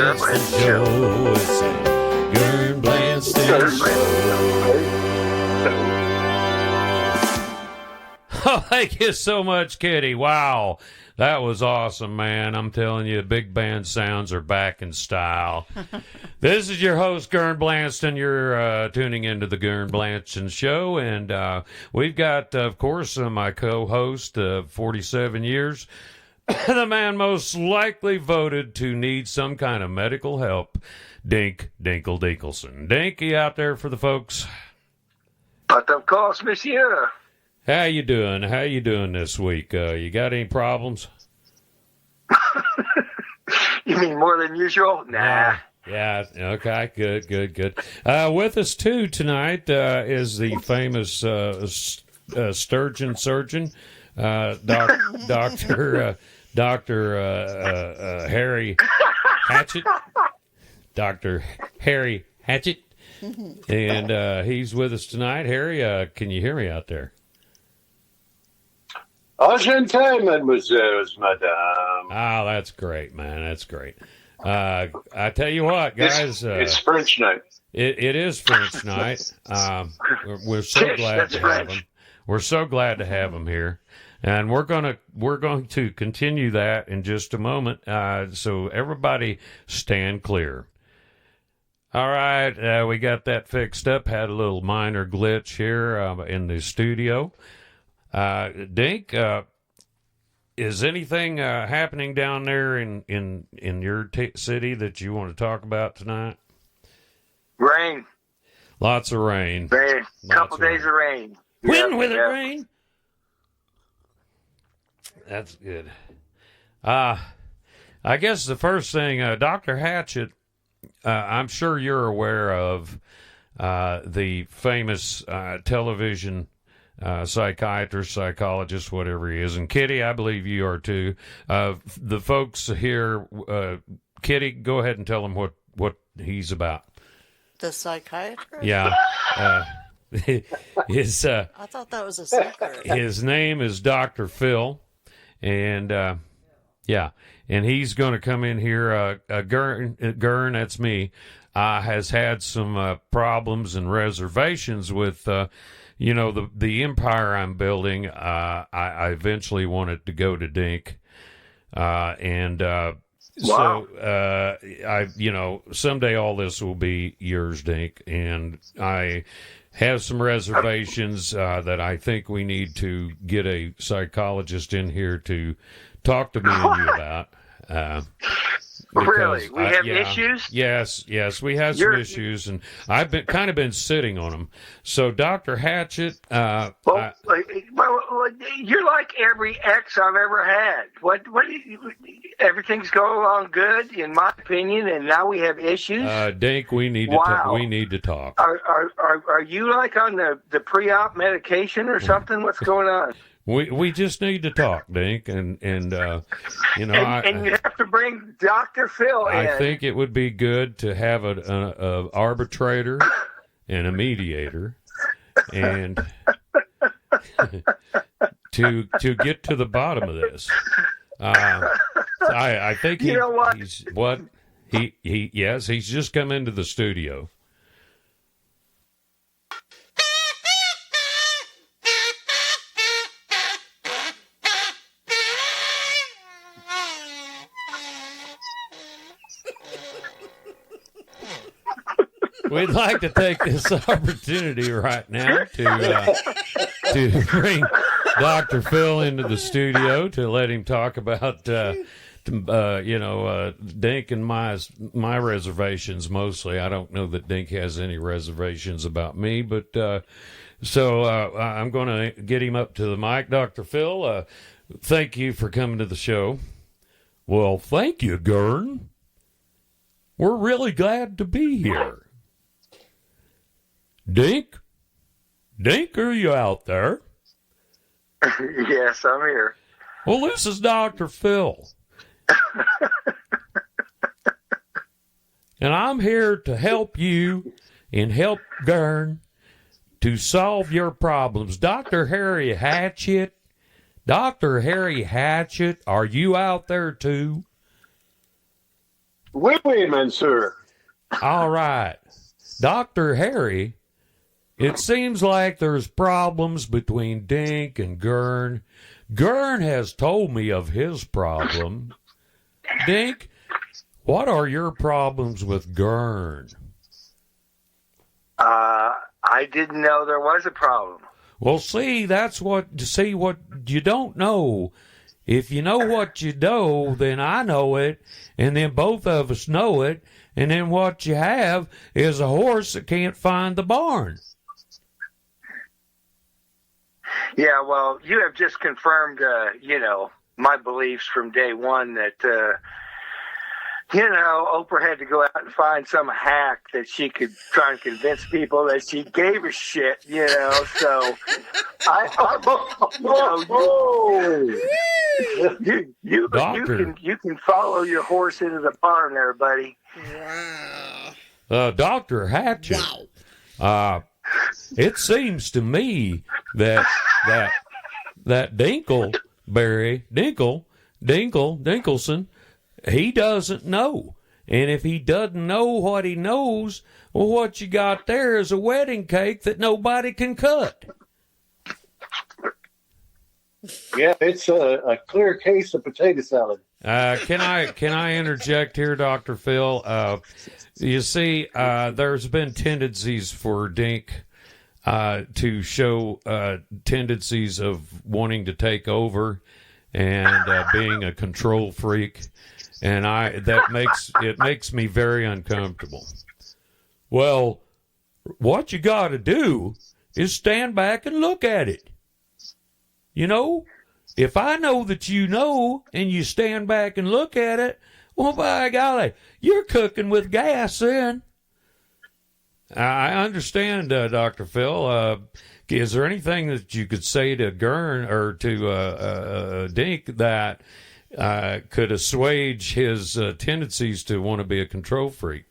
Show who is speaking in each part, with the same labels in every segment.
Speaker 1: Blandston Show. It's a Ghurn Blandston Show. Oh, thank you so much, Kitty. Wow. That was awesome, man. I'm telling you, big band sounds are back in style. This is your host, Ghurn Blandston. You're tuning into the Ghurn Blandston Show, and we've got, of course, my co-host of 47 years, the man most likely voted to need some kind of medical help, Dink Dinkelson. Dink, you out there for the folks?
Speaker 2: But of course, monsieur.
Speaker 1: How you doing? How you doing this week? You got any problems?
Speaker 2: You mean more than usual? Nah.
Speaker 1: Yeah. Okay. Good. With us too tonight is the famous sturgeon surgeon, Doctor Harry Hatchett. Dr. Harry Hatchett, and he's with us tonight. Harry, can you hear me out there?
Speaker 3: Enchanté, mademoiselles, madame.
Speaker 1: Oh, that's great, man. That's great. I tell you what, guys.
Speaker 3: It's French night.
Speaker 1: It is French night. We're so glad to have him. We're so glad to have him here, and we're going to continue that in just a moment. So everybody, stand clear. All right, we got that fixed up. Had a little minor glitch here in the studio. Dink, is anything happening down there in your city that you want to talk about tonight?
Speaker 2: Rain.
Speaker 1: Lots of rain.
Speaker 2: Rain. Couple days of rain.
Speaker 1: When will it rain? That's good. I guess the first thing, Dr. Hatchett, I'm sure you're aware of the famous television psychiatrist, psychologist, whatever he is. And Kitty, I believe you are too. The folks here, Kitty, go ahead and tell them what he's about.
Speaker 4: The psychiatrist?
Speaker 1: Yeah. His
Speaker 4: I thought that was a secret.
Speaker 1: His name is Dr. Pfil, and yeah, and he's going to come in here. Ghurn, that's me, has had some problems and reservations with, the empire I'm building. I eventually wanted to go to Dink, and
Speaker 2: wow.
Speaker 1: So someday all this will be yours, Dink, and I have some reservations that I think we need to get a psychologist in here to talk to me and you about.
Speaker 2: Really? We have issues?
Speaker 1: Yes, we have some issues, and I've been sitting on them. So, Dr. Hatchett,
Speaker 2: well, you're like every ex I've ever had. Everything's going along good, in my opinion, and now we have issues.
Speaker 1: Dink, we need to talk.
Speaker 2: Are you like on the pre-op medication or something? What's going on?
Speaker 1: We just need to talk, Dink, and you
Speaker 2: have to bring Dr. Pfil in.
Speaker 1: I think it would be good to have an arbitrator and a mediator, and to get to the bottom of this. I think
Speaker 2: you know what?
Speaker 1: He's just come into the studio. We'd like to take this opportunity right now to bring Dr. Pfil into the studio to let him talk about Dink and my reservations mostly. I don't know that Dink has any reservations about me, but so I'm going to get him up to the mic. Dr. Pfil, thank you for coming to the show. Well, thank you, Ghurn. We're really glad to be here. Dink, are you out there?
Speaker 2: Yes, I'm here.
Speaker 1: Well, this is Dr. Pfil. And I'm here to help you and help Ghurn to solve your problems. Dr. Harry Hatchett, are you out there too?
Speaker 3: Oui, oui, monsieur.
Speaker 1: All right. Dr. Harry, it seems like there's problems between Dink and Ghurn. Ghurn has told me of his problem. Dink, what are your problems with Ghurn?
Speaker 2: I didn't know there was a problem.
Speaker 1: Well, see what you don't know. If you know what you know, then I know it, and then both of us know it, and then what you have is a horse that can't find the barn.
Speaker 2: Yeah, well, you have just confirmed, my beliefs from day one that, Oprah had to go out and find some hack that she could try and convince people that she gave a shit, so you can follow your horse into the barn there, buddy.
Speaker 4: Wow.
Speaker 1: Dr. Hatchet, it seems to me that Dinkelson, he doesn't know. And if he doesn't know what he knows, well, what you got there is a wedding cake that nobody can cut.
Speaker 3: Yeah, it's a clear case of potato salad.
Speaker 1: Can I interject here, Dr. Phil? You see, there's been tendencies for Dink to show tendencies of wanting to take over and being a control freak, and it makes me very uncomfortable. Well, what you got to do is stand back and look at it. If I know that you know and you stand back and look at it, well, by golly, you're cooking with gas then. I understand, Dr. Phil. Is there anything that you could say to Ghurn or to Dink that could assuage his tendencies to want to be a control freak?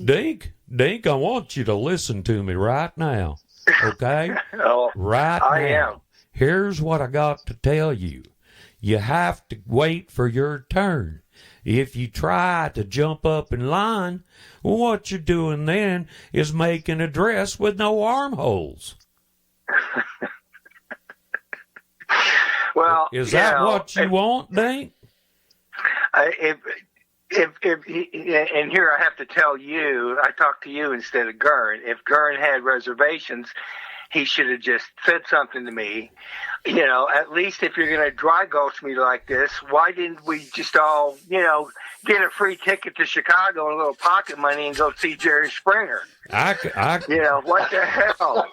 Speaker 1: Dink, I want you to listen to me right now, okay? Right now.
Speaker 2: I am.
Speaker 1: Here's what I got to tell you. You have to wait for your turn. If you try to jump up in line, what you're doing then is making a dress with no armholes.
Speaker 2: Well,
Speaker 1: is that what you want, Dink?
Speaker 2: And here I have to tell you, I talked to you instead of Ghurn. If Ghurn had reservations, he should have just said something to me. At least if you're going to dry gulch me like this, why didn't we just all, get a free ticket to Chicago and a little pocket money and go see Jerry Springer?
Speaker 1: What
Speaker 2: the hell?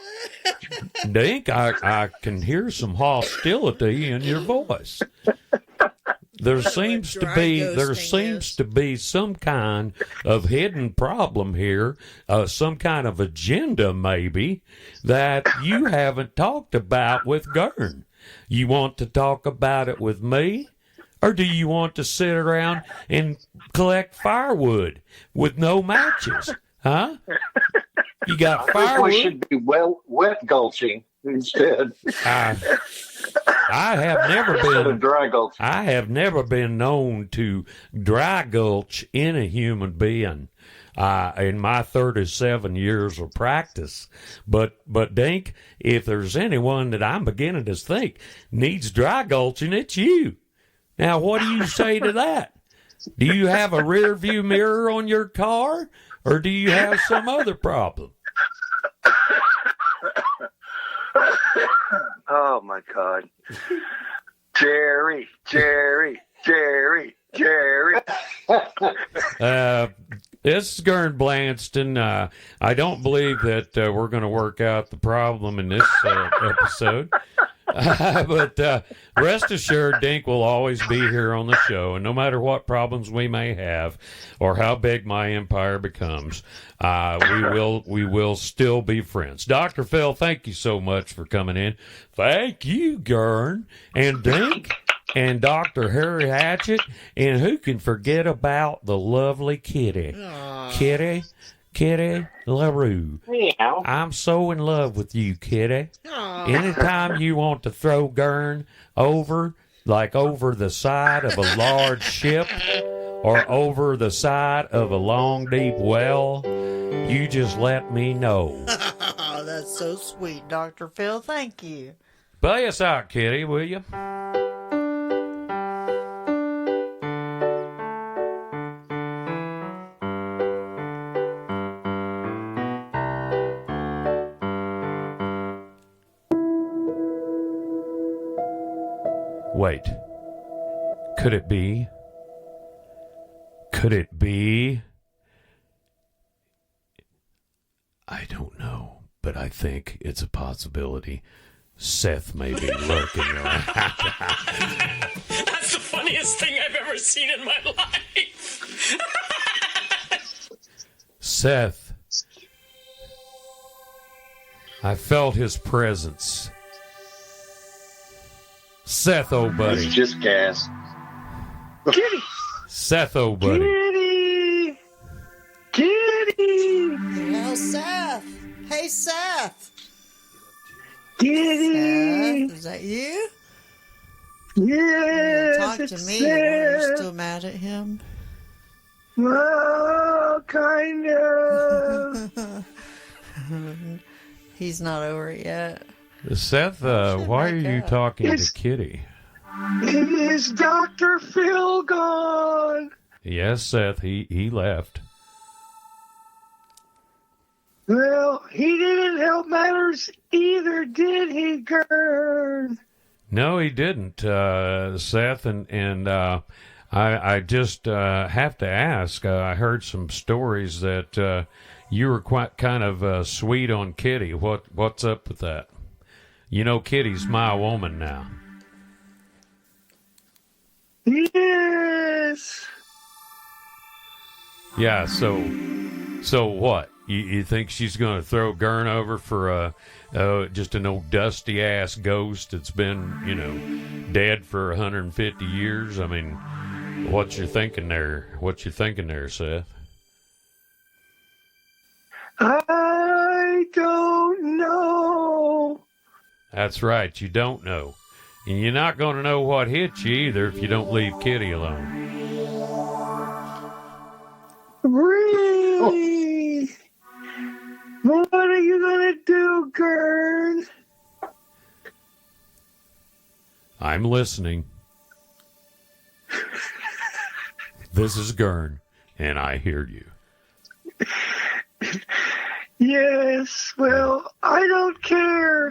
Speaker 1: Dink, I can hear some hostility in your voice. There seems to be some kind of hidden problem here, some kind of agenda maybe that you haven't talked about with Ghurn. You want to talk about it with me, or do you want to sit around and collect firewood with no matches? Huh? You got firewood?
Speaker 3: I think we should be wet gulching instead.
Speaker 1: I have never been
Speaker 3: dry gulch.
Speaker 1: I have never been known to dry gulch any human being in my 37 years of practice. But Dink, if there's anyone that I'm beginning to think needs dry gulching, it's you. Now, what do you say to that? Do you have a rear view mirror on your car, or do you have some other problem?
Speaker 2: Oh, my God. Jerry.
Speaker 1: This is Ghurn Blandston. I don't believe that we're going to work out the problem in this episode. But rest assured, Dink will always be here on the show, and no matter what problems we may have or how big my empire becomes, we will still be friends. Dr. Phil, thank you so much for coming in. Thank you, Ghurn and Dink and Dr. Harry Hatchet, and who can forget about the lovely Kitty? Aww. Kitty LaRue.
Speaker 3: Meow.
Speaker 1: I'm so in love with you, Kitty.
Speaker 4: Aww.
Speaker 1: Anytime you want to throw Ghurn over the side of a large ship, or over the side of a long, deep well, you just let me know.
Speaker 4: Oh, that's so sweet, Dr. Phil. Thank you.
Speaker 1: Play us out, Kitty, will you? Wait. Could it be? Could it be? I don't know, but I think it's a possibility. Seth may be lurking around.
Speaker 5: That's the funniest thing I've ever seen in my life.
Speaker 1: Seth. I felt his presence. Seth, oh buddy.
Speaker 3: It's just gas.
Speaker 2: Kitty!
Speaker 1: Seth, oh buddy.
Speaker 2: Kitty! Kitty!
Speaker 4: Hello, Seth. Hey, Seth.
Speaker 2: Kitty!
Speaker 4: Seth, is that you?
Speaker 2: Yes,
Speaker 4: Talk to
Speaker 2: it's
Speaker 4: me.
Speaker 2: Seth.
Speaker 4: You're still mad at him?
Speaker 2: Well, kind of.
Speaker 4: He's not over it yet.
Speaker 1: Seth, why are you talking
Speaker 2: It's-
Speaker 1: to Kitty?
Speaker 2: Is Dr. Phil gone?
Speaker 1: Yes, Seth, he left.
Speaker 2: Well, he didn't help matters either, did he, Ghurn?
Speaker 1: No, he didn't, Seth, and I just have to ask. I heard some stories that you were quite kind of sweet on Kitty. What's up with that? You know, Kitty's my woman now.
Speaker 2: Yes.
Speaker 1: Yeah. So what? You think she's going to throw Ghurn over for just an old dusty ass ghost that's been, dead for 150 years? I mean, what you thinking there? What you thinking there, Seth?
Speaker 2: I don't know.
Speaker 1: That's right. You don't know, and you're not going to know what hit you either if you don't leave Kitty alone.
Speaker 2: Really? What are you going to do, Ghurn?
Speaker 1: I'm listening. This is Ghurn, and I hear you.
Speaker 2: Yes, well, I don't care.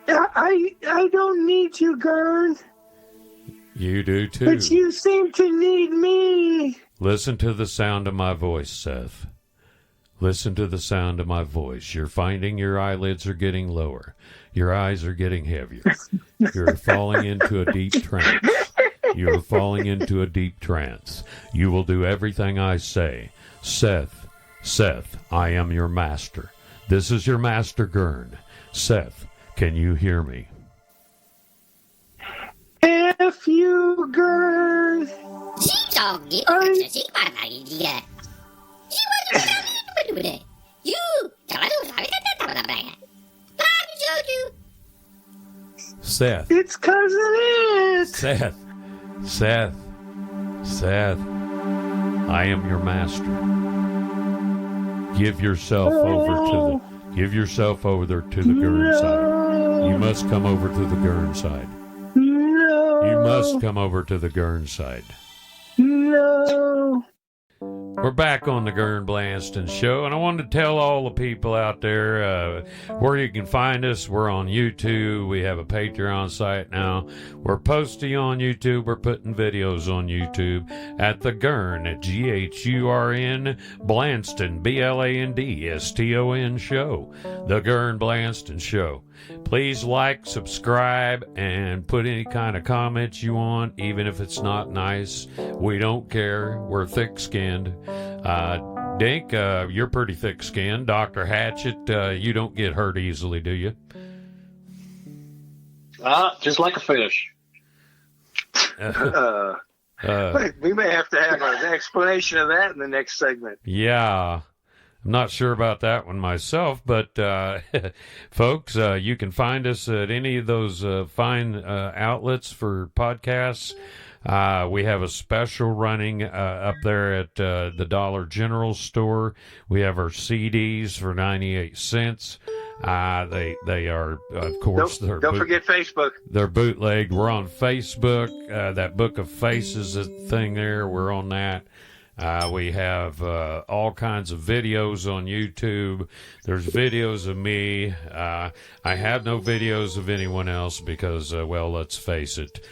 Speaker 2: I don't need you, Ghurn.
Speaker 1: You do too.
Speaker 2: But you seem to need me.
Speaker 1: Listen to the sound of my voice, Seth. Listen to the sound of my voice. You're finding your eyelids are getting lower. Your eyes are getting heavier. You're falling into a deep trance. You're falling into a deep trance. You will do everything I say. Seth, I am your master. This is your master, Ghurn. Seth, can you hear me?
Speaker 2: F you, Ghurn.
Speaker 1: Seth,
Speaker 2: It's cousin It.
Speaker 1: Seth, I am your master. Give yourself over there to the Ghurn side. You must come over to the Ghurn side.
Speaker 2: No.
Speaker 1: You must come over to the Ghurn side.
Speaker 2: No.
Speaker 1: We're back on the Ghurn Blandston show, and I wanted to tell all the people out there where you can find us. We're on YouTube. We have a Patreon site now. We're posting on YouTube. We're putting videos on YouTube at the Ghurn, at Ghurn Blandston, Blandston show. The Ghurn Blandston show. Please like, subscribe, and put any kind of comments you want, even if it's not nice. We don't care. We're thick-skinned. Dink, you're pretty thick-skinned. Dr. Hatchet, you don't get hurt easily, do you?
Speaker 3: Just like a fish.
Speaker 2: We may have to have an explanation of that in the next segment.
Speaker 1: Yeah. I'm not sure about that one myself, but folks, you can find us at any of those fine outlets for podcasts. We have a special running up there at the Dollar General store. We have our CDs for 98 cents. They are, of course,
Speaker 2: don't forget Facebook.
Speaker 1: They're bootlegged. We're on Facebook. That Book of Faces thing there, we're on that. We have all kinds of videos on YouTube. There's videos of me. I have no videos of anyone else because, well, let's face it,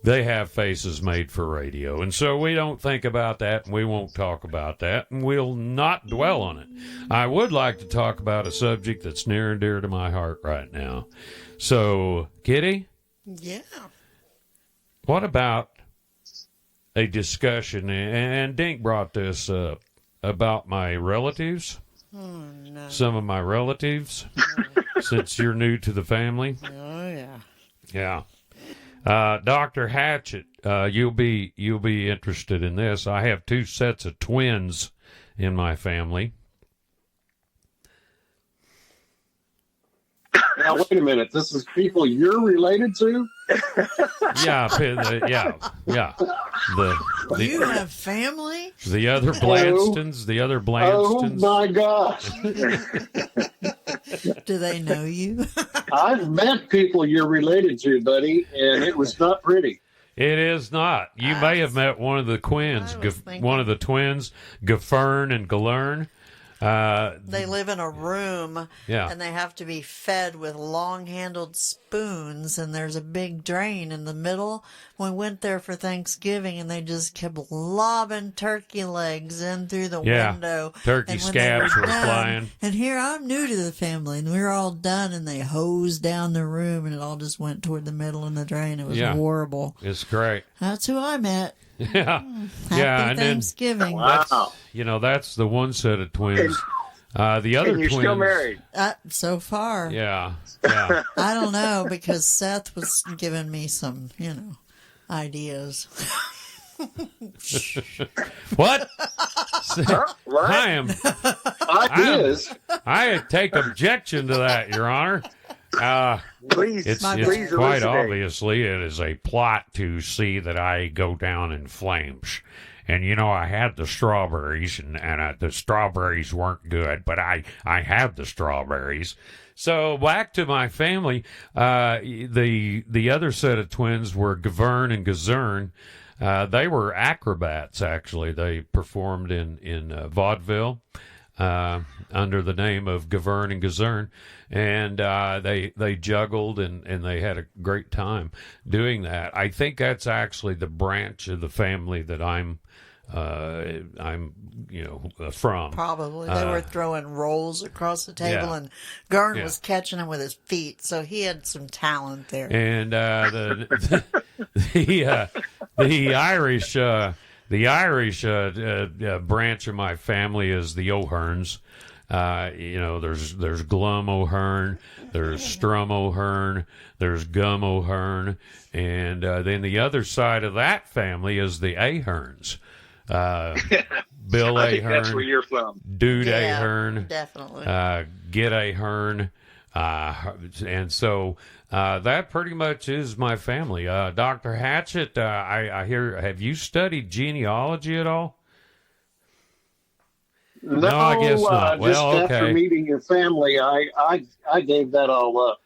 Speaker 1: they have faces made for radio. And so we don't think about that, and we won't talk about that, and we'll not dwell on it. I would like to talk about a subject that's near and dear to my heart right now. So, Kitty?
Speaker 4: Yeah.
Speaker 1: What about a discussion, and Dink brought this up, about my relatives?
Speaker 4: Oh, no.
Speaker 1: Some of my relatives, since you're new to the family.
Speaker 4: Oh, yeah.
Speaker 1: Yeah. Dr. Hatchet, you'll be interested in this. I have 2 sets of twins in my family.
Speaker 3: Now, wait a minute. This is people you're related to?
Speaker 1: Yeah.
Speaker 4: You have family?
Speaker 1: The other Blandstons,
Speaker 3: Oh, my gosh.
Speaker 4: Do they know you?
Speaker 3: I've met people you're related to, buddy, and it was not pretty.
Speaker 1: It is not. You may have met one of the twins, Gfurn and Glurn.
Speaker 4: They live in a room,
Speaker 1: Yeah.
Speaker 4: and they have to be fed with long-handled spoons, and there's a big drain in the middle. We went there for Thanksgiving, and they just kept lobbing turkey legs in through the window.
Speaker 1: Turkey
Speaker 4: And when they
Speaker 1: scabs were
Speaker 4: done,
Speaker 1: flying.
Speaker 4: And here I'm new to the family, and we were all done, and they hosed down the room, and it all just went toward the middle in the drain. It was horrible.
Speaker 1: It's great.
Speaker 4: That's who I met.
Speaker 1: Yeah.
Speaker 4: Happy Thanksgiving.
Speaker 3: Wow.
Speaker 1: That's the one set of twins. The other
Speaker 2: And you're
Speaker 1: twins.
Speaker 2: still married.
Speaker 4: So far.
Speaker 1: Yeah.
Speaker 4: I don't know, because Seth was giving me some, ideas.
Speaker 1: What?
Speaker 2: What?
Speaker 3: Ideas?
Speaker 1: I take objection to that, Your Honor.
Speaker 2: Please,
Speaker 1: It's
Speaker 2: please
Speaker 1: quite
Speaker 2: elucidate.
Speaker 1: obviously it is a plot to see that I go down in flames. And, I had the strawberries, and the strawberries weren't good, but I had the strawberries. So back to my family, the other set of twins were Ghurn and Ghurn. They were acrobats, actually. They performed in vaudeville under the name of Ghurn and Ghurn. And they juggled, and they had a great time doing that. I think that's actually the branch of the family that I'm from.
Speaker 4: Probably. They were throwing rolls across the table, and Ghurn was catching them with his feet, so he had some talent there.
Speaker 1: And the Irish branch of my family is the O'Hearns. There's Glum O'Hearn, there's Strum O'Hearn, there's Gum O'Hearn, and then the other side of that family is the Ahearns. Bill
Speaker 2: I think that's
Speaker 1: Ahern,
Speaker 2: where you're from.
Speaker 1: Dude
Speaker 4: Yeah,
Speaker 1: Ahern,
Speaker 4: definitely.
Speaker 1: Get Ahern, and so that pretty much is my family. Dr. Hatchet, I hear, have you studied genealogy at all?
Speaker 3: No,
Speaker 1: I guess not.
Speaker 3: Just
Speaker 1: Well,
Speaker 3: after
Speaker 1: okay.
Speaker 3: meeting your family, I gave that all up.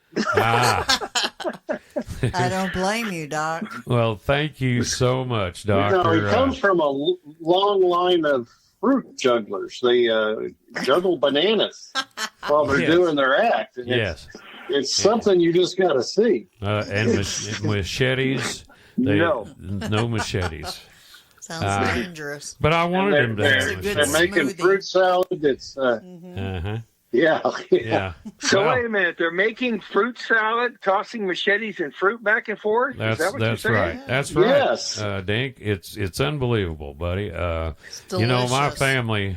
Speaker 4: I don't blame you, Doc.
Speaker 1: Well, thank you so much,
Speaker 3: He
Speaker 1: Doctor.
Speaker 3: comes from a long line of fruit jugglers. They juggle bananas while they're
Speaker 1: Yes.
Speaker 3: doing their act. And
Speaker 1: Yes,
Speaker 3: it's something you just got to see.
Speaker 1: and machetes.
Speaker 2: No.
Speaker 1: No machetes.
Speaker 4: Sounds dangerous.
Speaker 1: But I wanted him to
Speaker 3: They're,
Speaker 1: have
Speaker 4: a good
Speaker 3: they're making
Speaker 4: smoothie.
Speaker 3: fruit salad. It's
Speaker 1: Uh-huh.
Speaker 3: yeah.
Speaker 1: Yeah.
Speaker 2: So
Speaker 1: Well,
Speaker 2: wait a minute. They're making fruit salad, tossing machetes and fruit back and forth? Is
Speaker 1: That's
Speaker 2: that what you're saying?
Speaker 1: right. That's right.
Speaker 3: Yes.
Speaker 1: Dink, it's unbelievable, buddy.
Speaker 4: It's
Speaker 1: My
Speaker 4: delicious.
Speaker 1: family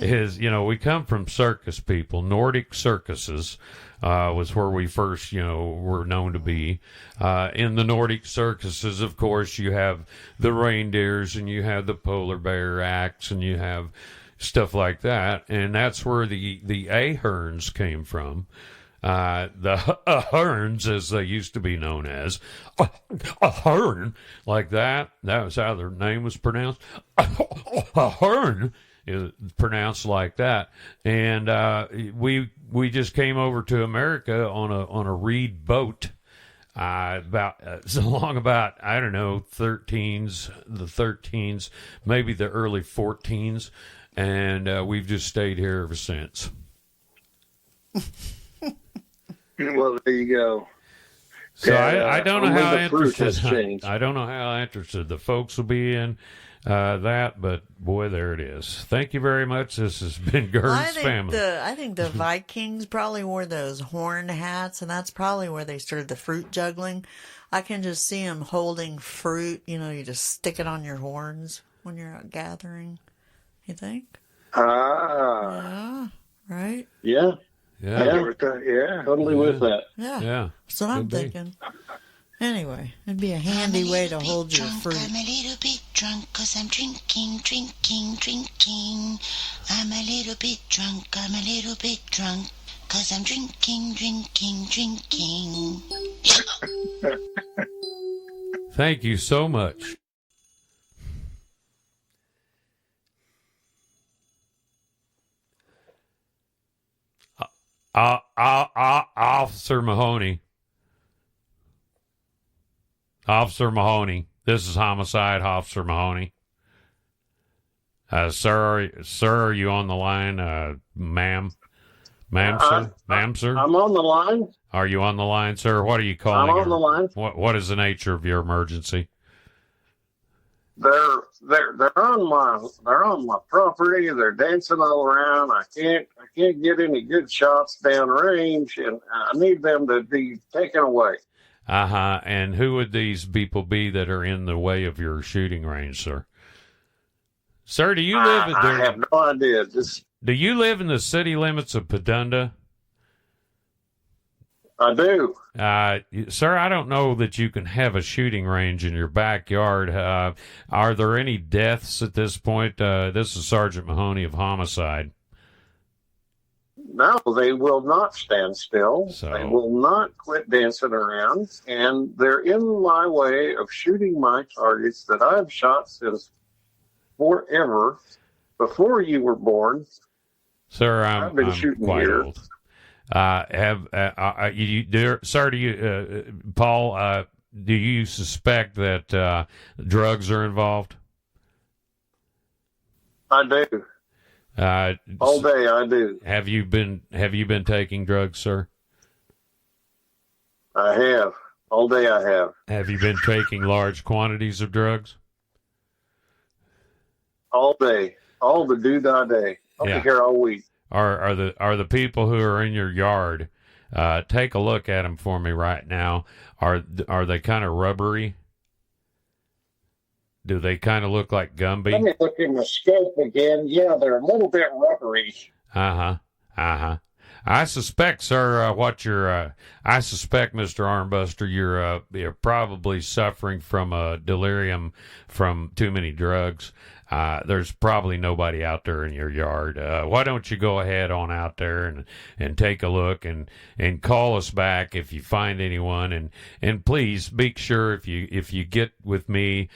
Speaker 1: is, we come from circus people. Nordic circuses was where we first, were known to be. In the Nordic circuses, of course, you have the reindeers, and you have the polar bear acts, and you have stuff like that. And that's where the Aherns came from. the Hearns, as they used to be known as, a Hearn, like that. That was how their name was pronounced. A Hearn is pronounced like that. And we just came over to America on a reed boat. About so long about, I don't know, the 13s, maybe the early 14s, and we've just stayed here ever since.
Speaker 2: Well, there you go.
Speaker 1: So
Speaker 2: Yeah,
Speaker 1: I don't know how
Speaker 3: the fruit has
Speaker 1: interested
Speaker 3: changed.
Speaker 1: I don't know how interested the folks will be in that, but boy, there it is. Thank you very much. This has been Ghurn's family.
Speaker 4: I think the Vikings probably wore those horn hats, and that's probably where they started the fruit juggling. I can just see them holding fruit. You know, you just stick it on your horns when you're out gathering. You think? Yeah. Right.
Speaker 3: Yeah,
Speaker 1: Yeah,
Speaker 2: Yeah.
Speaker 3: totally with that.
Speaker 4: Yeah.
Speaker 1: yeah.
Speaker 4: That's what I'm
Speaker 1: Could be.
Speaker 4: thinking. Anyway, it'd be a handy way to hold your fruit.
Speaker 6: I'm a little bit drunk 'cause I'm drinking. I'm a little bit drunk 'cause I'm drinking.
Speaker 1: Thank you so much. Officer Mahony. Officer Mahony. This is Homicide, Officer Mahony. Sir, are you on the line? Ma'am? Ma'am, sir? Ma'am, sir?
Speaker 3: I'm on the line.
Speaker 1: Are you on the line, sir? What are you calling?
Speaker 3: I'm on the line.
Speaker 1: What is the nature of your emergency?
Speaker 3: They're on my property. They're dancing all around. I can't get any good shots down range, and I need them to be taken away.
Speaker 1: Uh-huh. And who would these people be that are in the way of your shooting range, sir? Sir, do you live
Speaker 3: I have no idea.
Speaker 1: Do you live in the city limits of Padunda?
Speaker 3: I do.
Speaker 1: Sir, I don't know that you can have a shooting range in your backyard. Are there any deaths at this point? This is Sergeant Mahony of Homicide.
Speaker 3: No, they will not stand still.
Speaker 1: So-
Speaker 3: They will not quit dancing around, and they're in my way of shooting my targets that I've shot since forever, before you were born.
Speaker 1: Sir,
Speaker 3: I've been
Speaker 1: I'm
Speaker 3: shooting
Speaker 1: quite
Speaker 3: here.
Speaker 1: old. Sir, do you, Paul, do you suspect that drugs are involved?
Speaker 3: I do. All day I do.
Speaker 1: Have you been taking drugs, sir?
Speaker 3: I have. All day I have.
Speaker 1: Have you been taking large quantities of drugs?
Speaker 3: All day. All the doodah day. I'll
Speaker 1: Yeah.
Speaker 3: be here all week.
Speaker 1: Are the people who are in your yard? Take a look at them for me right now. Are they kind of rubbery? Do they kind of look like
Speaker 3: Let
Speaker 1: Gumby?
Speaker 3: me look in the scope again. Yeah, they're a little bit rubbery.
Speaker 1: I suspect, sir, I suspect, Mr. Armbuster, you're probably suffering from a delirium from too many drugs. There's probably nobody out there in your yard. Why don't you go ahead on out there and take a look and call us back if you find anyone, and please be sure if you get with me,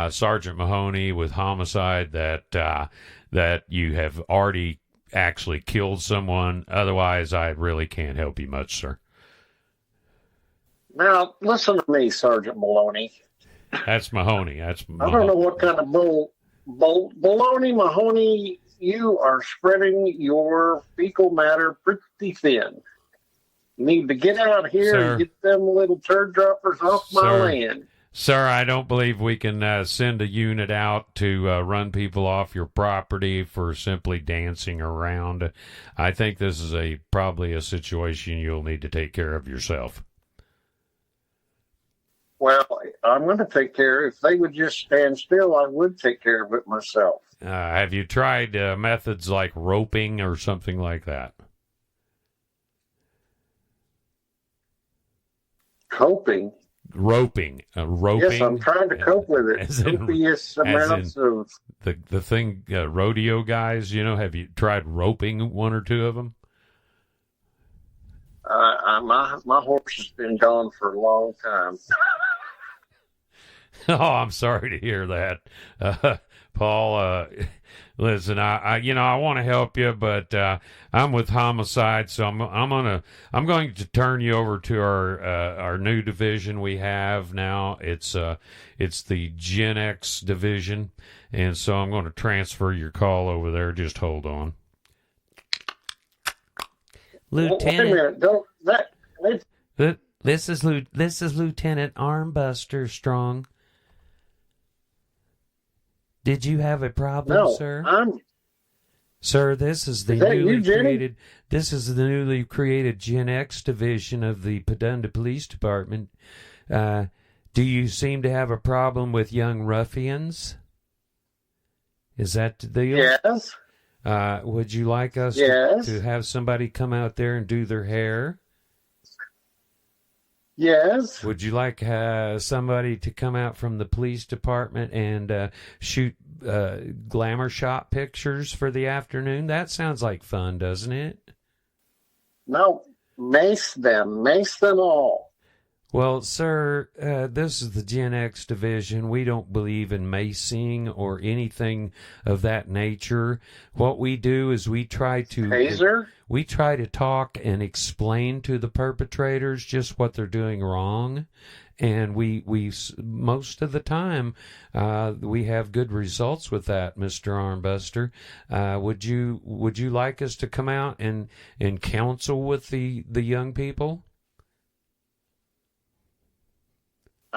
Speaker 1: Sergeant Mahony with Homicide, that you have already actually killed someone. Otherwise, I really can't help you much, sir.
Speaker 3: Now, listen to me, Sergeant Maloney.
Speaker 1: That's Mahony.
Speaker 3: I don't know what kind of baloney, Mahoney. You are spreading your fecal matter pretty thin. You need to get out here
Speaker 1: Sir.
Speaker 3: and get them little turd droppers off my
Speaker 1: Sir.
Speaker 3: land.
Speaker 1: Sir, I don't believe we can send a unit out to run people off your property for simply dancing around. I think this is probably a situation you'll need to take care of yourself.
Speaker 3: Well, I'm going to take care. If they would just stand still, I would take care of it myself.
Speaker 1: Have you tried methods like roping or something like that?
Speaker 3: Coping.
Speaker 1: Roping.
Speaker 3: Yes, I'm trying to cope with it.
Speaker 1: As in-
Speaker 3: Copious amounts of.
Speaker 1: The thing, rodeo guys, have you tried roping one or two of them?
Speaker 3: My horse has been gone for a long time.
Speaker 1: Oh, I'm sorry to hear that, Paul. Listen, I want to help you, but I'm with homicide, so I'm going to turn you over to our new division we have now. It's the Gen X division, and so I'm going to transfer your call over there. Just hold on, Lieutenant.
Speaker 3: Wait a minute, don't that.
Speaker 1: This is Lieutenant Armbuster Strong. Did you have a problem,
Speaker 3: No,
Speaker 1: sir?
Speaker 3: Sir,
Speaker 1: this is the
Speaker 3: is that
Speaker 1: newly
Speaker 3: you, Jenny?
Speaker 1: created. This is the newly created Gen X division of the Padunda Police Department. Do you seem to have a problem with young ruffians? Is that the deal?
Speaker 3: Yes.
Speaker 1: Would you like us
Speaker 3: Yes.
Speaker 1: to have somebody come out there and do their hair?
Speaker 3: Yes.
Speaker 1: Would you like somebody to come out from the police department and shoot glamour shot pictures for the afternoon? That sounds like fun, doesn't it?
Speaker 3: No, mace them all.
Speaker 1: Well, sir, this is the Gen X division. We don't believe in macing or anything of that nature. What we do is we try to
Speaker 3: Taser?
Speaker 1: We try to talk and explain to the perpetrators just what they're doing wrong, and we most of the time we have good results with that, Mr. Armbuster. Would you like us to come out and counsel with the young people?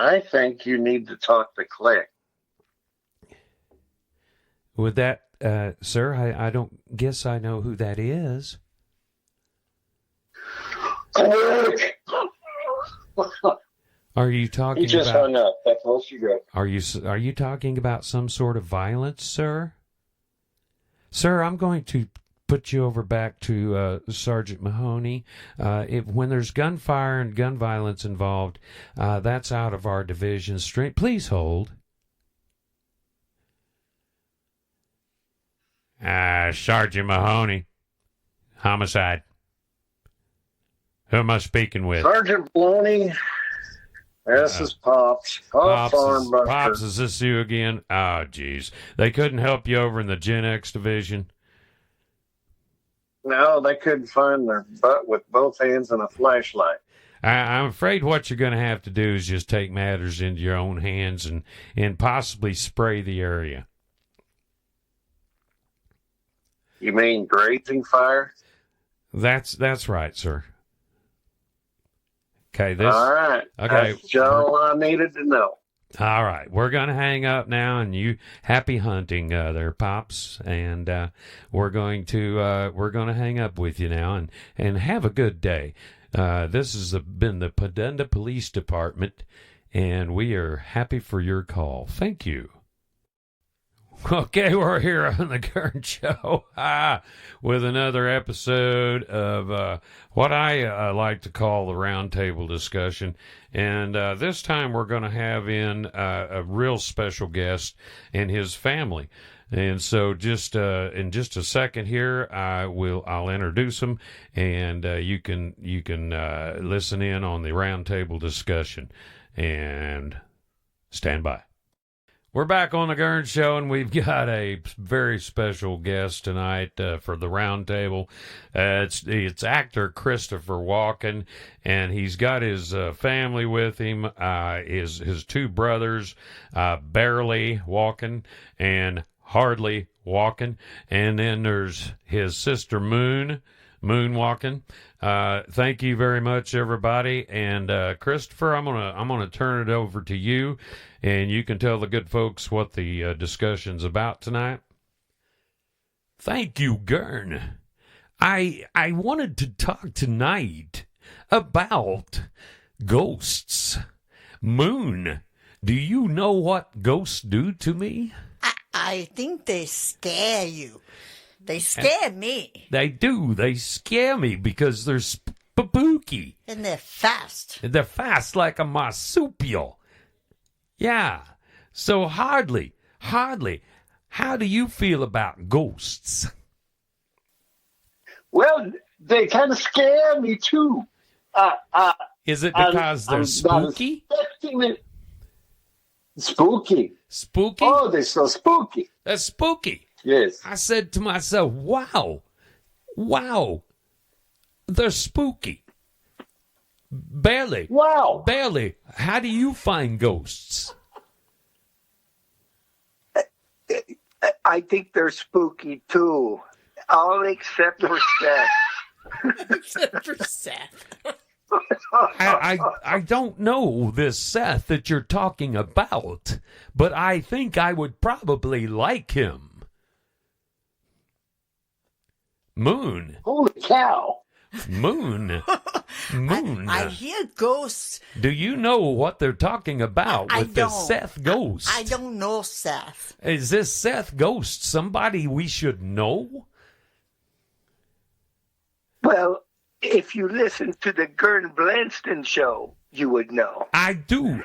Speaker 3: I think you need to talk to Click.
Speaker 1: Would that, sir? I don't guess I know who that is.
Speaker 3: Click!
Speaker 1: Are you talking
Speaker 3: He just
Speaker 1: about?
Speaker 3: hung up. That's all she got.
Speaker 1: Are you talking about some sort of violence, sir? Sir, I'm going to put you over back to Sergeant Mahony. When there's gunfire and gun violence involved, that's out of our division. Please hold. Sergeant Mahony, homicide. Who am I speaking with?
Speaker 3: Sergeant Bloney. This is Pops. Pops Armbuster.
Speaker 1: Pops, is this you again? Oh, geez. They couldn't help you over in the Gen X division?
Speaker 3: No, they couldn't find their butt with both hands and a flashlight.
Speaker 1: I'm afraid what you're going to have to do is just take matters into your own hands and possibly spray the area.
Speaker 3: You mean grazing fire?
Speaker 1: That's right, sir. Okay,
Speaker 3: all right.
Speaker 1: Okay,
Speaker 3: that's all I needed to know.
Speaker 1: All right, we're gonna hang up now, and you happy hunting, there, Pops, and we're going to hang up with you now, and have a good day. This has been the Padunda Police Department, and we are happy for your call. Thank you. Okay, we're here on the Ghurn Show with another episode of what I like to call the roundtable discussion. And this time we're going to have in a real special guest and his family. And so just in just a second here, I'll introduce him, and you can listen in on the roundtable discussion. And stand by. We're back on the Ghurn Show, and we've got a very special guest tonight for the roundtable. It's actor Christopher Walken, and he's got his family with him. His two brothers, Barely Walken and Hardly Walken, and then there's his sister Moon Walken. Thank you very much, everybody. And Christopher, I'm gonna turn it over to you, and you can tell the good folks what the discussion's about tonight. Thank you, Ghurn. I wanted to talk tonight about ghosts. Moon, do you know what ghosts do to me?
Speaker 4: I think they scare you. They scare me.
Speaker 1: They do. They scare me because they're spooky.
Speaker 4: And they're fast.
Speaker 1: They're fast like a marsupial. Yeah. So Hardly, how do you feel about ghosts?
Speaker 3: Well, they kind of scare me too.
Speaker 1: Is it because they're spooky?
Speaker 3: Spooky.
Speaker 1: Spooky?
Speaker 3: Oh, they're so spooky.
Speaker 1: That's spooky.
Speaker 3: Yes.
Speaker 1: I said to myself, wow, they're spooky. Barely.
Speaker 3: Wow.
Speaker 1: Barely. How do you find ghosts?
Speaker 2: I think they're spooky too. All except for Seth.
Speaker 4: Except for Seth.
Speaker 1: I don't know this Seth that you're talking about, but I think I would probably like him. Moon.
Speaker 3: Holy cow.
Speaker 1: Moon.
Speaker 4: I hear ghosts.
Speaker 1: Do you know what they're talking about
Speaker 4: I
Speaker 1: with this
Speaker 4: don't.
Speaker 1: Seth ghost?
Speaker 4: I don't know Seth.
Speaker 1: Is this Seth ghost somebody we should know?
Speaker 2: Well, if you listen to the Ghurn Blandston show, you would know.
Speaker 1: I do.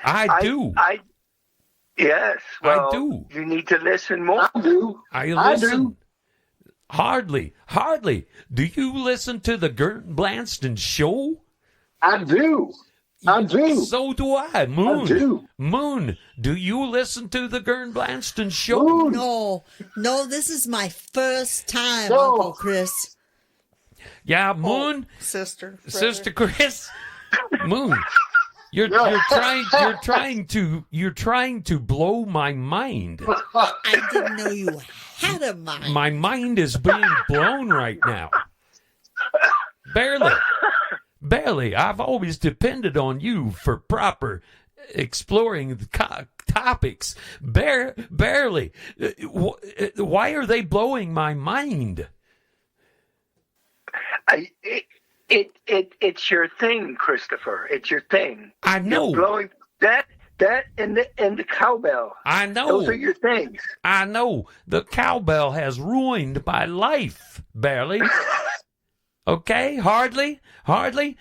Speaker 2: Yes. Well,
Speaker 1: I do.
Speaker 2: You need to listen more.
Speaker 3: I do.
Speaker 1: I
Speaker 3: I
Speaker 1: listen.
Speaker 3: do.
Speaker 1: Hardly. Do you listen to the Ghurn Blandston show?
Speaker 3: I do. I do.
Speaker 1: So do I. Moon.
Speaker 3: I do.
Speaker 1: Moon, do you listen to the Ghurn Blandston show?
Speaker 3: Moon.
Speaker 4: No, this is my first time,
Speaker 3: No.
Speaker 4: Uncle Chris.
Speaker 1: Yeah, Moon,
Speaker 4: Sister. brother.
Speaker 1: Sister Chris, Moon. You're trying to blow my mind.
Speaker 4: I didn't know you had a mind.
Speaker 1: My mind is being blown right now. Barely. I've always depended on you for proper exploring the topics. Barely. Why are they blowing my mind?
Speaker 2: It's your thing, Christopher. It's your thing.
Speaker 1: I know.
Speaker 2: You're blowing that and the cowbell.
Speaker 1: I know.
Speaker 2: Those are your things.
Speaker 1: I know. The cowbell has ruined my life, Barely. Okay? Hardly. Do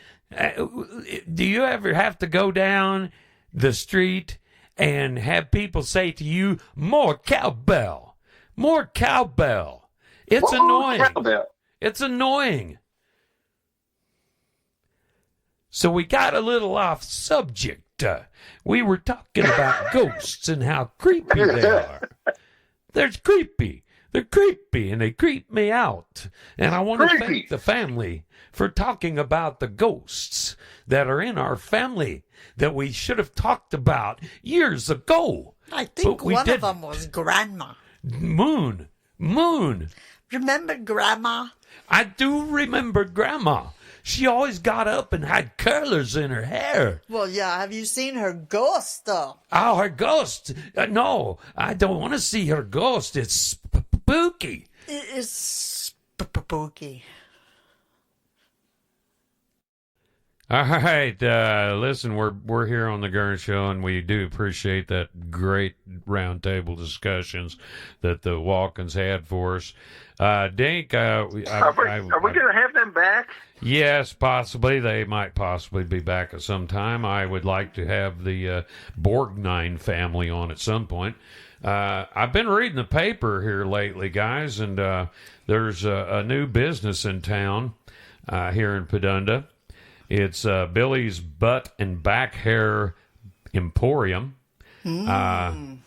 Speaker 1: you ever have to go down the street and have people say to you, more cowbell? More cowbell. It's annoying.
Speaker 3: Cowbell.
Speaker 1: It's annoying. So we got a little off subject. We were talking about ghosts and how creepy they are. They're creepy, and they creep me out. And I want to thank the family for talking about the ghosts that are in our family that we should have talked about years ago.
Speaker 4: I think
Speaker 1: But we
Speaker 4: one of
Speaker 1: didn't.
Speaker 4: them was Grandma.
Speaker 1: Moon.
Speaker 4: Remember Grandma?
Speaker 1: I do remember Grandma. She always got up and had curlers in her hair.
Speaker 4: Well, yeah. Have you seen her ghost, though?
Speaker 1: Oh, her ghost. No, I don't want to see her ghost. It's spooky.
Speaker 4: It is spooky.
Speaker 1: All right, listen, we're here on the Ghurn Show, and we do appreciate that great roundtable discussions that the Walkins had for us. Dink,
Speaker 2: Are we going to have them back?
Speaker 1: Yes, possibly. They might possibly be back at some time. I would like to have the Borgnine family on at some point. I've been reading the paper here lately, guys, and there's a new business in town here in Padunda. It's Billie's Butt and Back Hair Emporium. I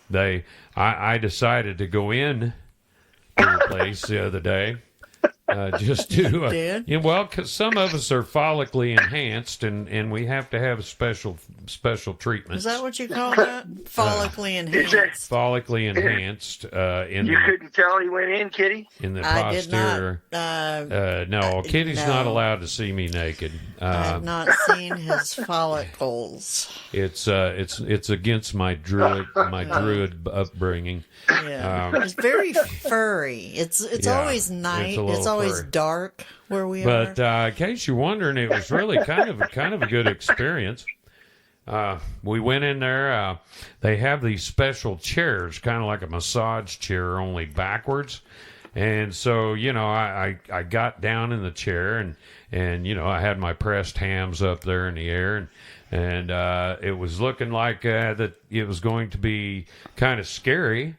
Speaker 1: decided to go in to the place the other day. Just to, because some of us are follically enhanced, and we have to have special treatments.
Speaker 4: Is that what you call that? Follically enhanced.
Speaker 1: Follically enhanced.
Speaker 2: You couldn't tell he went in, Kitty?
Speaker 1: In the
Speaker 4: I did
Speaker 1: posterior. No, Kitty's
Speaker 4: no.
Speaker 1: not allowed to see me naked.
Speaker 4: I have not seen his follicles.
Speaker 1: It's against my druid upbringing.
Speaker 4: Yeah, it's very furry. It's
Speaker 1: Yeah,
Speaker 4: always night.
Speaker 1: it's a little
Speaker 4: It's always
Speaker 1: furry.
Speaker 4: dark where we
Speaker 1: But
Speaker 4: are.
Speaker 1: in case you're wondering, it was really kind of a good experience. We went in there. They have these special chairs, kind of like a massage chair, only backwards. And so, I got down in the chair and I had my pressed hams up there in the air, and it was looking like that it was going to be kind of scary.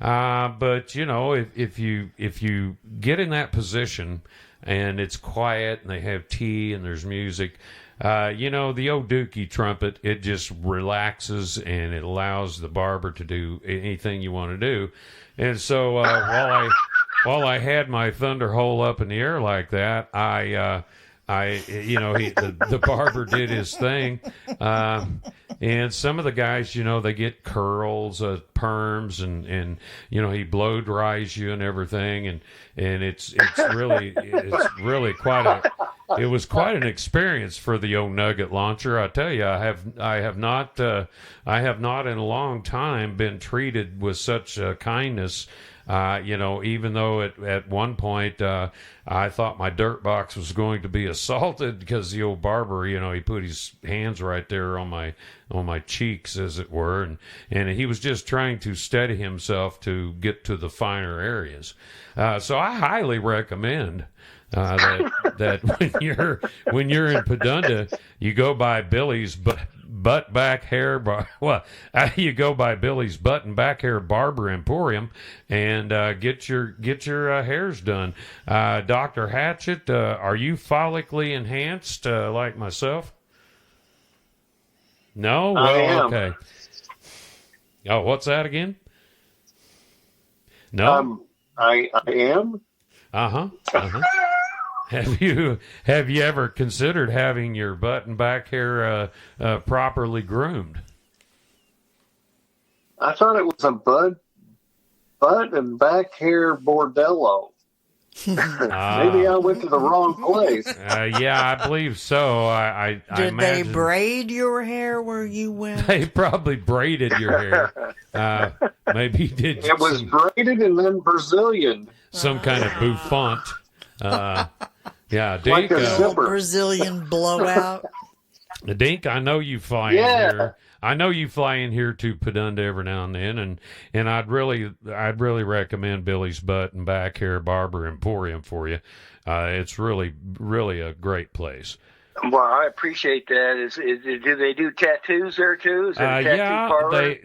Speaker 1: But if you get in that position and it's quiet and they have tea and there's music, the old dookie trumpet, it just relaxes and it allows the barber to do anything you want to do. And so while I had my thunder hole up in the air like that, the barber did his thing. And some of the guys, they get curls, perms, and he blow dries you and everything. And it's really it was quite an experience for the old nugget launcher. I tell you, I have not in a long time been treated with such kindness. Even though at one point I thought my dirt box was going to be assaulted because the old barber, he put his hands right there on my cheeks, as it were, and he was just trying to steady himself to get to the finer areas. So I highly recommend that when you're in Padunda, you go by Billie's butt back hair you go by Billie's butt and back hair barber Emporium and get your hairs done. Dr. Hatchet, are you follically enhanced like myself? No? Well,
Speaker 3: I am.
Speaker 1: Okay. Oh, what's that again? No?
Speaker 3: I am.
Speaker 1: Uh-huh. Have you ever considered having your butt and back hair properly groomed?
Speaker 3: I thought it was a butt and back hair bordello. Maybe I went to the wrong place.
Speaker 1: Yeah, I believe so. I
Speaker 4: Did
Speaker 1: imagine
Speaker 4: they braid your hair where you went?
Speaker 1: they probably braided your hair. Maybe did
Speaker 3: It was braided and then Brazilian.
Speaker 1: some kind of bouffant. Yeah,
Speaker 3: Like
Speaker 1: Dink.
Speaker 3: a zipper.
Speaker 4: Brazilian blowout.
Speaker 1: Dink, I know you fly in here. I know you fly in here to Padunda every now and then, and I'd really recommend Billie's Butt and Back Hair Barber Emporium for you. It's really a great place.
Speaker 2: Well, I appreciate that. Do they do tattoos there too? Is it a tattoo parlor?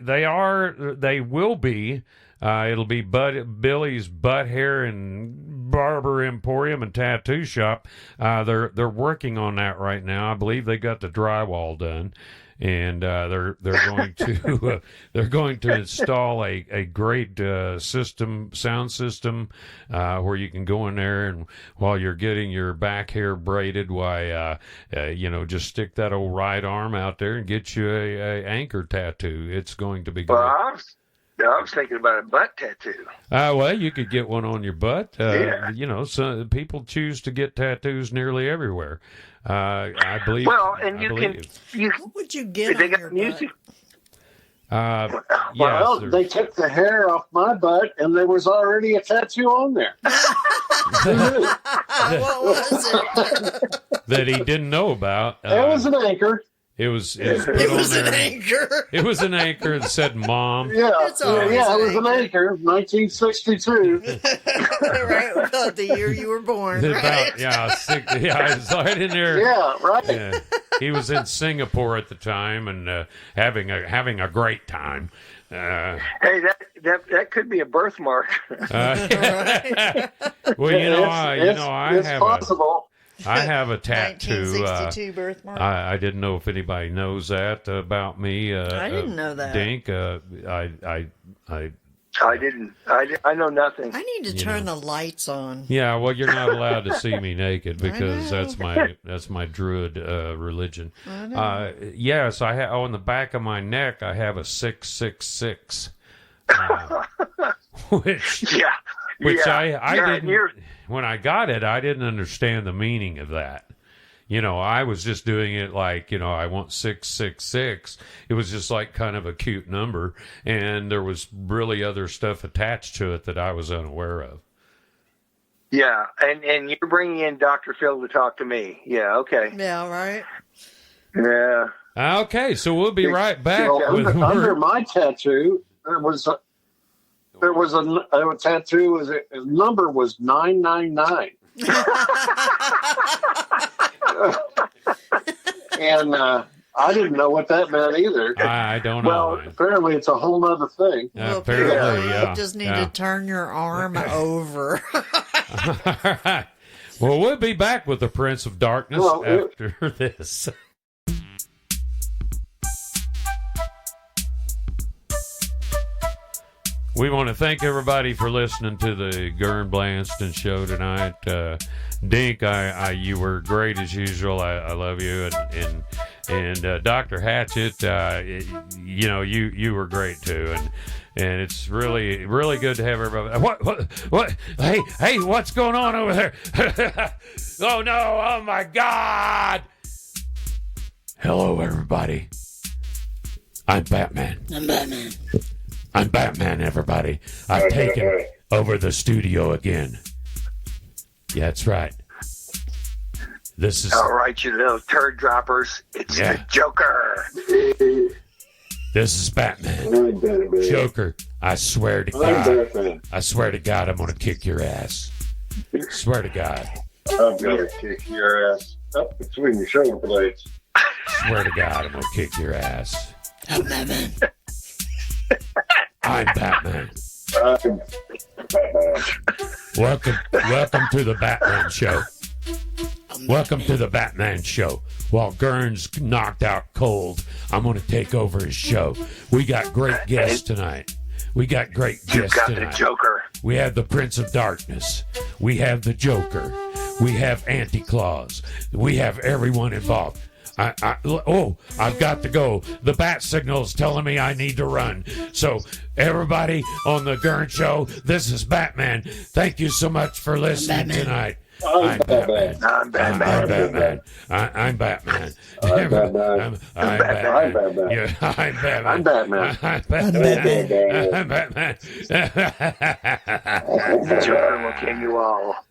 Speaker 1: They will be. It'll be Billie's Butt Hair and Barber Emporium and Tattoo Shop. They're working on that right now. I believe they got the drywall done, and they're going to install a great sound system where you can go in there and while you're getting your back hair braided, just stick that old right arm out there and get you a anchor tattoo. It's going to be great.
Speaker 2: Well, I was thinking about a butt tattoo.
Speaker 1: Well, you could get one on your butt.
Speaker 2: Yeah.
Speaker 1: Some people choose to get tattoos nearly everywhere. I believe.
Speaker 2: Well, and
Speaker 4: What would you get
Speaker 2: they
Speaker 4: on
Speaker 2: got
Speaker 4: your
Speaker 2: music.
Speaker 4: butt?
Speaker 3: Well, they took the hair off my butt, and there was already a tattoo on there.
Speaker 4: What was it?
Speaker 1: that he didn't know about.
Speaker 3: It was an anchor.
Speaker 1: It was put
Speaker 4: It
Speaker 1: on
Speaker 4: was
Speaker 1: there.
Speaker 4: an anchor.
Speaker 1: It was an anchor that said "Mom."
Speaker 3: Yeah,
Speaker 4: It's always
Speaker 3: it
Speaker 4: an
Speaker 3: was an anchor, 1962.
Speaker 4: Right about the year you were born. Right?
Speaker 1: About it's right in there.
Speaker 3: Yeah, right.
Speaker 1: Yeah. He was in Singapore at the time and having a great time.
Speaker 2: Hey, that could be a birthmark.
Speaker 1: Well,
Speaker 3: It's possible.
Speaker 1: I have a tattoo.
Speaker 4: 1962 birthmark.
Speaker 1: I didn't know if anybody knows that about me.
Speaker 4: I didn't know that.
Speaker 1: Dink.
Speaker 2: I didn't. I know nothing.
Speaker 4: I need to turn the lights on.
Speaker 1: Yeah, well, you're not allowed to see me naked because
Speaker 4: know.
Speaker 1: that's my druid religion.
Speaker 4: I know.
Speaker 1: Yes, I have. On the back of my neck, I have a 666, which I didn't. When I got it, I didn't understand the meaning of that. I was just doing it like, I want 666. It was just like kind of a cute number, and there was really other stuff attached to it that I was unaware of.
Speaker 2: Yeah, and you're bringing in Dr. Phil to talk to me. Yeah, okay.
Speaker 4: Yeah, right.
Speaker 2: Yeah.
Speaker 1: Okay, so we'll be right back.
Speaker 3: Under my tattoo, there was a tattoo. His number was 999. And I didn't know what that meant either.
Speaker 1: I don't know.
Speaker 3: Well, apparently it's a whole other thing.
Speaker 1: Apparently, yeah.
Speaker 4: You just need to turn your arm over.
Speaker 1: All right. Well, we'll be back with the Prince of Darkness after this. we want to thank everybody for listening to the Ghurn Blandston show tonight. Dink, you were great as usual. I love you, and Dr. Hatchet, you were great too, and it's really good to have everybody. What? Hey, what's going on over there? Oh no! Oh my God! Hello, everybody. I'm Batman. I'm Batman, everybody. I've taken over the studio again. Yeah, that's right. This is
Speaker 2: all right, you little turd droppers. It's the Joker.
Speaker 1: This is Batman. Joker, I swear to God. I swear to God, I'm gonna kick your ass. Swear to God.
Speaker 3: I'm gonna kick your ass up between your shoulder blades.
Speaker 1: Swear to God, I'm gonna kick your ass.
Speaker 6: I'm Batman.
Speaker 1: I'm Batman.
Speaker 3: I'm Batman.
Speaker 1: Welcome to the Batman show. Welcome to the Batman show. While Ghurn's knocked out cold, I'm going to take over his show. We got great guests tonight. We got great guests tonight.
Speaker 2: You got the Joker.
Speaker 1: We have the Prince of Darkness. We have the Joker. We have Anti-Claus. We have everyone involved. I've got to go. The bat signal's telling me I need to run. So, everybody on the Ghurn show, this is Batman. Thank you so much for listening tonight. I'm Batman.
Speaker 2: I'm Batman.
Speaker 1: I'm Batman. I'm Batman.
Speaker 3: I'm Batman.
Speaker 1: I'm Batman. Yeah, I'm Batman.
Speaker 3: I'm Batman.
Speaker 1: I'm Batman. I'm Batman.
Speaker 2: The Joker will kill you all.